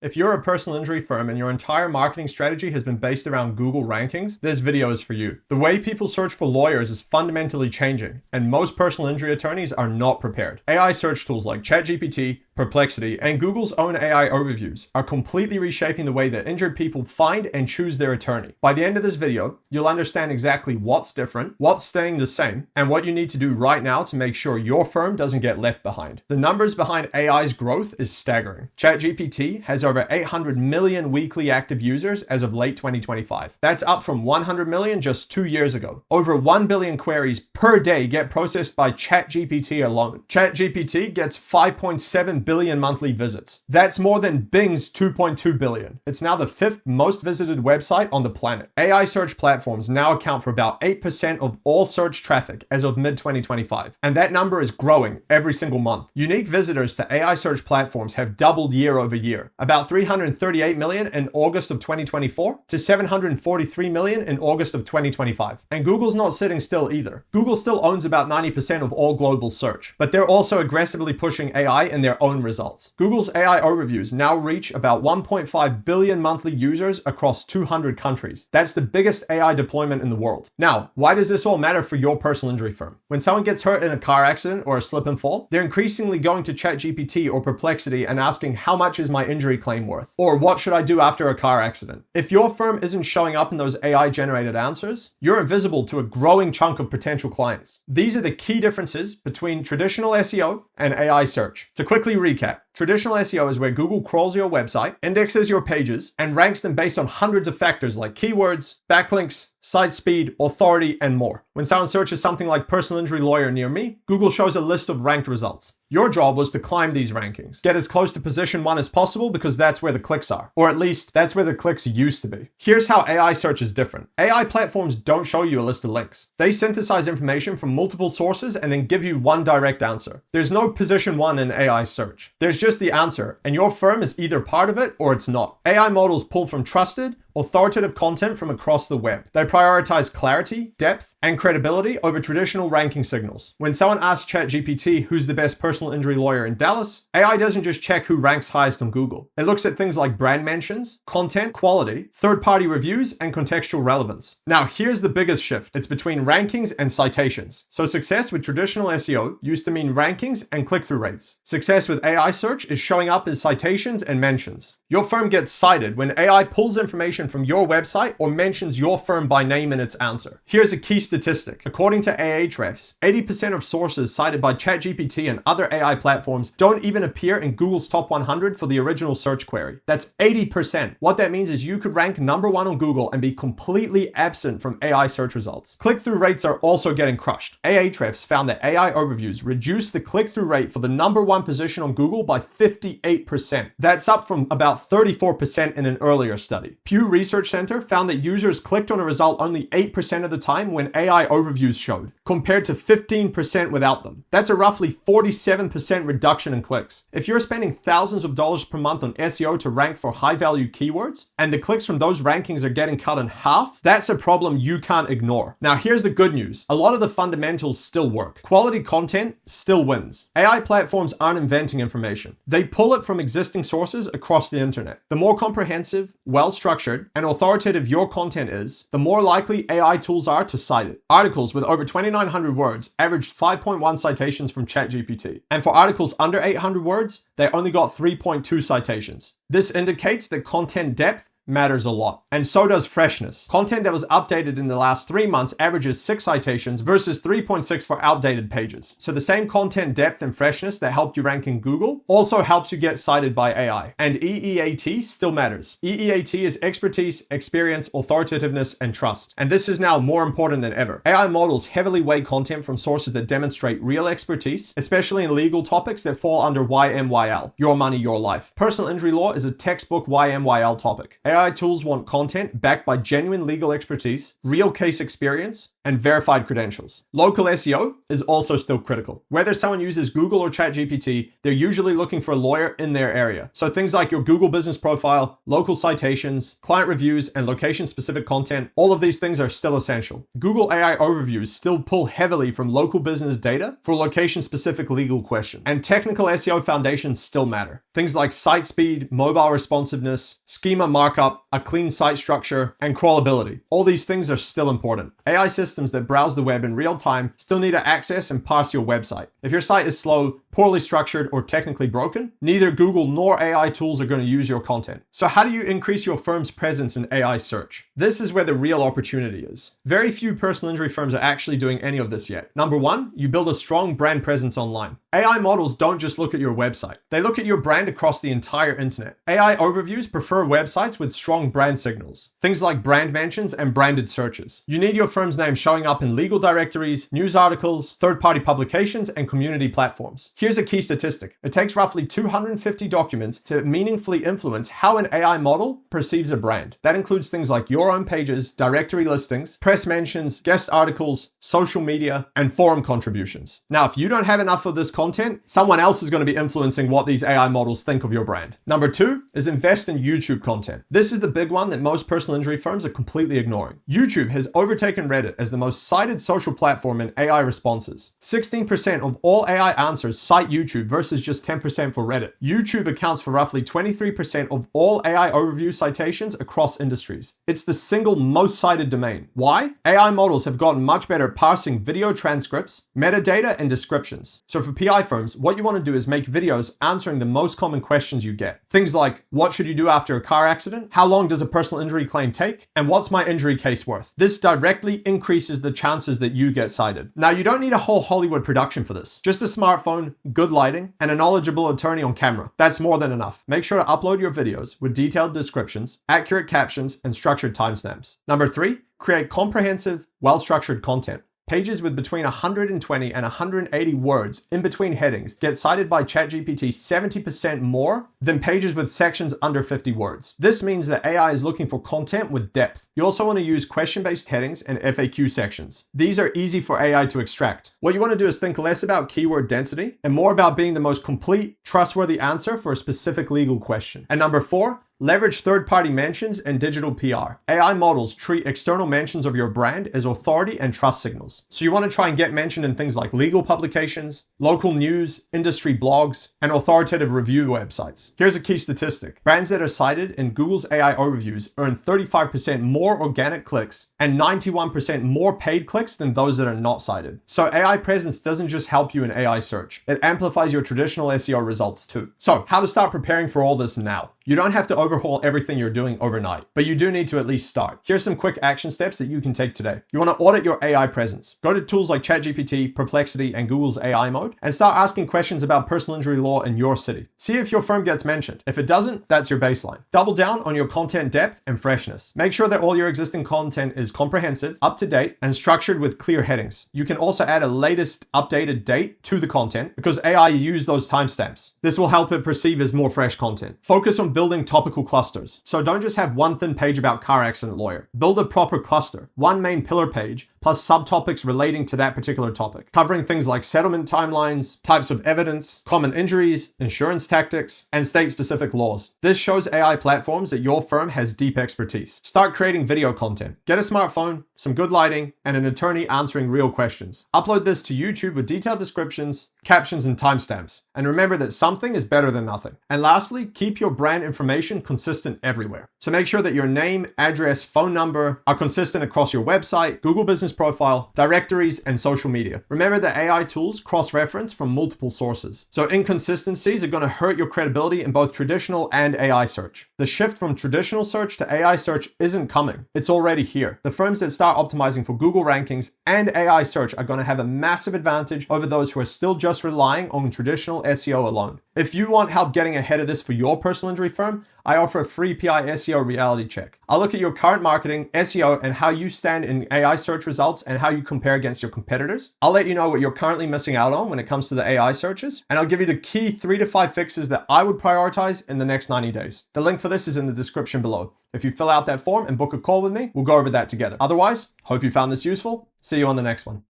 If you're a personal injury firm and your entire marketing strategy has been based around Google rankings, this video is for you. The way people search for lawyers is fundamentally changing, and most personal injury attorneys are not prepared. AI search tools like ChatGPT, Perplexity, and Google's own AI overviews are completely reshaping the way that injured people find and choose their attorney. By the end of this video, you'll understand exactly what's different, what's staying the same, and what you need to do right now to make sure your firm doesn't get left behind. The numbers behind AI's growth is staggering. ChatGPT has over 800 million weekly active users as of late 2025. That's up from 100 million just 2 years ago. Over 1 billion queries per day get processed by ChatGPT alone. ChatGPT gets 5.7 billion monthly visits. That's more than Bing's 2.2 billion. It's now the 5th most visited website on the planet. AI search platforms now account for about 8% of all search traffic as of mid-2025, and that number is growing every single month. Unique visitors to AI search platforms have doubled year over year, about 338 million in August of 2024 to 743 million in August of 2025. And Google's not sitting still either. Google still owns about 90% of all global search, but they're also aggressively pushing AI in their own results. Google's AI overviews now reach about 1.5 billion monthly users across 200 countries. That's the biggest AI deployment in the world. Now, why does this all matter for your personal injury firm? When someone gets hurt in a car accident or a slip and fall, they're increasingly going to ChatGPT or Perplexity and asking, how much is my injury claim worth? Or what should I do after a car accident? If your firm isn't showing up in those AI generated answers, you're invisible to a growing chunk of potential clients. These are the key differences between traditional SEO and AI search. To quickly recap, traditional SEO is where Google crawls your website, indexes your pages, and ranks them based on hundreds of factors like keywords, backlinks, site speed, authority, and more. When someone searches something like personal injury lawyer near me, Google shows a list of ranked results. Your job was to climb these rankings, get as close to position 1 as possible because that's where the clicks are, or at least that's where the clicks used to be. Here's how AI search is different. AI platforms don't show you a list of links. They synthesize information from multiple sources and then give you one direct answer. There's no position 1 in AI search. There's just the answer, and your firm is either part of it or it's not. AI models pull from trusted, authoritative content from across the web. They prioritize clarity, depth, and credibility over traditional ranking signals. When someone asks ChatGPT who's the best personal injury lawyer in Dallas, AI doesn't just check who ranks highest on Google. It looks at things like brand mentions, content quality, third-party reviews, and contextual relevance. Now, here's the biggest shift. It's between rankings and citations. So success with traditional SEO used to mean rankings and click-through rates. Success with AI search is showing up as citations and mentions. Your firm gets cited when AI pulls information from your website or mentions your firm by name in its answer. Here's a key statistic. According to Ahrefs, 80% of sources cited by ChatGPT and other AI platforms don't even appear in Google's top 100 for the original search query. That's 80%. What that means is you could rank number 1 on Google and be completely absent from AI search results. Click-through rates are also getting crushed. Ahrefs found that AI overviews reduced the click-through rate for the number 1 position on Google by 58%. That's up from about 34% in an earlier study. Pew Research Center found that users clicked on a result only 8% of the time when AI overviews showed, compared to 15% without them. That's a roughly 47% reduction in clicks. If you're spending thousands of dollars per month on SEO to rank for high-value keywords, and the clicks from those rankings are getting cut in half, that's a problem you can't ignore. Now, here's the good news. A lot of the fundamentals still work. Quality content still wins. AI platforms aren't inventing information. They pull it from existing sources across the internet. The more comprehensive, well-structured, and authoritative your content is, the more likely AI tools are to cite it. Articles with over 2,900 words averaged 5.1 citations from ChatGPT. And for articles under 800 words, they only got 3.2 citations. This indicates that content depth matters a lot. And so does freshness. Content that was updated in the last 3 months averages 6 citations versus 3.6 for outdated pages. So the same content depth and freshness that helped you rank in Google also helps you get cited by AI. And EEAT still matters. EEAT is expertise, experience, authoritativeness, and trust. And this is now more important than ever. AI models heavily weigh content from sources that demonstrate real expertise, especially in legal topics that fall under YMYL, your money, your life. Personal injury law is a textbook YMYL topic. AI tools want content backed by genuine legal expertise, real case experience, and verified credentials. Local SEO is also still critical. Whether someone uses Google or ChatGPT, they're usually looking for a lawyer in their area. So things like your Google business profile, local citations, client reviews, and location-specific content, all of these things are still essential. Google AI overviews still pull heavily from local business data for location-specific legal questions. And technical SEO foundations still matter. Things like site speed, mobile responsiveness, schema markup, a clean site structure, and crawlability. All these things are still important. AI systems that browse the web in real time still need to access and parse your website. If your site is slow, poorly structured, or technically broken, neither Google nor AI tools are going to use your content. So how do you increase your firm's presence in AI search? This is where the real opportunity is. Very few personal injury firms are actually doing any of this yet. Number one, you build a strong brand presence online. AI models don't just look at your website. They look at your brand across the entire internet. AI overviews prefer websites with strong brand signals. Things like brand mentions and branded searches. You need your firm's name showing up in legal directories, news articles, third-party publications, and community platforms. Here's a key statistic. It takes roughly 250 documents to meaningfully influence how an AI model perceives a brand. That includes things like your own pages, directory listings, press mentions, guest articles, social media, and forum contributions. Now, if you don't have enough of this content, someone else is going to be influencing what these AI models think of your brand. Number two is invest in YouTube content. This is the big one that most personal injury firms are completely ignoring. YouTube has overtaken Reddit as the most cited social platform in AI responses. 16% of all AI answers cite YouTube versus just 10% for Reddit. YouTube accounts for roughly 23% of all AI overview citations across industries. It's the single most cited domain. Why? AI models have gotten much better at parsing video transcripts, metadata, and descriptions. So for PI firms, what you want to do is make videos answering the most common questions you get. Things like, what should you do after a car accident? How long does a personal injury claim take? And what's my injury case worth? This directly increases the chances that you get cited. Now, you don't need a whole Hollywood production for this. Just a smartphone, good lighting, and a knowledgeable attorney on camera. That's more than enough. Make sure to upload your videos with detailed descriptions, accurate captions, and structured timestamps. Number three, create comprehensive, well-structured content. Pages with between 120 and 180 words in between headings get cited by ChatGPT 70% more than pages with sections under 50 words. This means that AI is looking for content with depth. You also want to use question-based headings and FAQ sections. These are easy for AI to extract. What you want to do is think less about keyword density and more about being the most complete, trustworthy answer for a specific legal question. And number four, leverage third-party mentions and digital PR. AI models treat external mentions of your brand as authority and trust signals. So you want to try and get mentioned in things like legal publications, local news, industry blogs, and authoritative review websites. Here's a key statistic. Brands that are cited in Google's AI overviews earn 35% more organic clicks and 91% more paid clicks than those that are not cited. So AI presence doesn't just help you in AI search. It amplifies your traditional SEO results too. So how to start preparing for all this now? You don't have to overhaul everything you're doing overnight, but you do need to at least start. Here's some quick action steps that you can take today. You want to audit your AI presence. Go to tools like ChatGPT, Perplexity, and Google's AI mode, and start asking questions about personal injury law in your city. See if your firm gets mentioned. If it doesn't, that's your baseline. Double down on your content depth and freshness. Make sure that all your existing content is comprehensive, up to date, and structured with clear headings. You can also add a latest updated date to the content because AI use those timestamps. This will help it perceive as more fresh content. Focus on building topical clusters. So don't just have one thin page about car accident lawyer. Build a proper cluster. One main pillar page plus subtopics relating to that particular topic, covering things like settlement timelines, types of evidence, common injuries, insurance tactics, and state-specific laws. This shows AI platforms that your firm has deep expertise. Start creating video content. Get a smartphone, some good lighting, and an attorney answering real questions. Upload this to YouTube with detailed descriptions, captions, and timestamps. And remember that something is better than nothing. And lastly, keep your brand information consistent everywhere. So make sure that your name, address, phone number are consistent across your website, Google business profile, directories, and social media. Remember that AI tools cross-reference from multiple sources. So inconsistencies are going to hurt your credibility in both traditional and AI search. The shift from traditional search to AI search isn't coming. It's already here. The firms that start optimizing for Google rankings and AI search are going to have a massive advantage over those who are still just relying on traditional SEO alone. If you want help getting ahead of this for your personal injury firm, I offer a free PI SEO reality check. I'll look at your current marketing, SEO, and how you stand in AI search results and how you compare against your competitors. I'll let you know what you're currently missing out on when it comes to the AI searches, and I'll give you the key 3 to 5 fixes that I would prioritize in the next 90 days. The link for this is in the description below. If you fill out that form and book a call with me, we'll go over that together. Otherwise, hope you found this useful. See you on the next one.